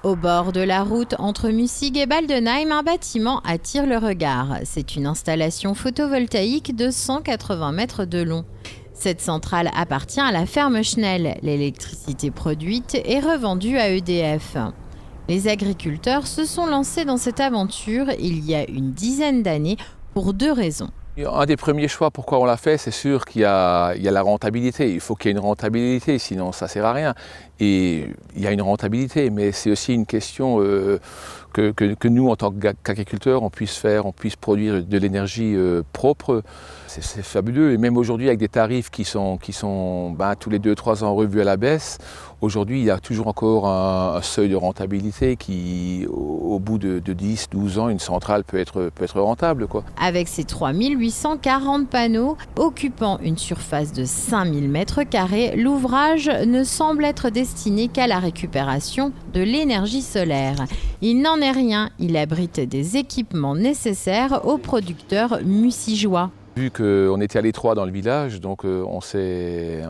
Au bord de la route entre Mussig et Baldenheim, un bâtiment attire le regard. C'est une installation photovoltaïque de 180 mètres de long. Cette centrale appartient à la ferme Schnell. L'électricité produite est revendue à EDF. Les agriculteurs se sont lancés dans cette aventure il y a une dizaine d'années pour deux raisons. Un des premiers choix, pourquoi on l'a fait, c'est sûr qu'il y a la rentabilité. Il faut qu'il y ait une rentabilité, sinon ça ne sert à rien. Et il y a une rentabilité, mais c'est aussi une question que nous, en tant qu'agriculteurs, on puisse produire de l'énergie propre. C'est fabuleux. Et même aujourd'hui, avec des tarifs qui sont tous les 2-3 ans revus à la baisse, aujourd'hui, il y a toujours encore un seuil de rentabilité qui, au bout de 10-12 ans, une centrale peut être rentable, quoi. Avec ses 3840 panneaux, occupant une surface de 5000 m², l'ouvrage ne semble être destiné qu'à la récupération de l'énergie solaire. Il n'en est rien, il abrite des équipements nécessaires aux producteurs mussigeois. Vu qu'on était à l'étroit dans le village, donc on s'est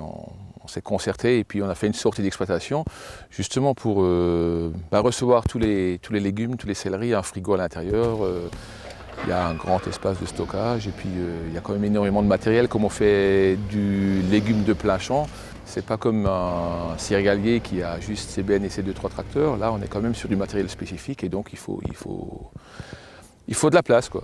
concerté et puis on a fait une sortie d'exploitation justement pour recevoir tous les légumes, tous les céleris, un frigo à l'intérieur. Il y a un grand espace de stockage et puis il y a quand même énormément de matériel. Comme on fait du légume de plein champ, c'est pas comme un céréalier qui a juste ses bennes et ses 2-3 tracteurs. Là, on est quand même sur du matériel spécifique et donc il faut de la place, quoi.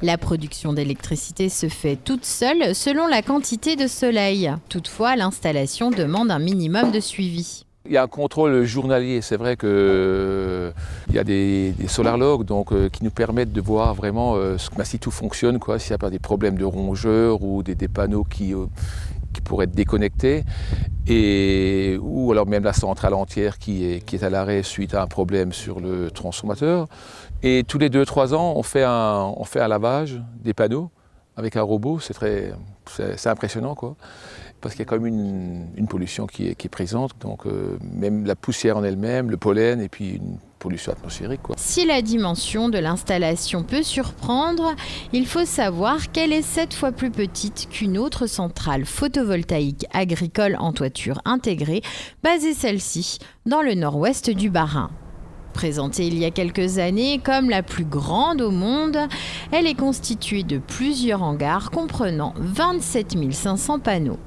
La production d'électricité se fait toute seule selon la quantité de soleil. Toutefois, l'installation demande un minimum de suivi. Il y a un contrôle journalier. C'est vrai qu'il y a des solar logs qui nous permettent de voir vraiment si tout fonctionne, s'il n'y a pas des problèmes de rongeurs ou des panneaux qui pourraient être déconnectés, ou alors même la centrale entière qui est à l'arrêt suite à un problème sur le transformateur. Et tous les 2-3 ans, on fait un lavage des panneaux avec un robot. C'est impressionnant, quoi. Parce qu'il y a quand même une pollution qui est présente, donc même la poussière en elle-même, le pollen et puis une pollution atmosphérique, quoi. Si la dimension de l'installation peut surprendre, il faut savoir qu'elle est 7 fois plus petite qu'une autre centrale photovoltaïque agricole en toiture intégrée, basée celle-ci dans le nord-ouest du Bas-Rhin. Présentée il y a quelques années comme la plus grande au monde, elle est constituée de plusieurs hangars comprenant 27 500 panneaux.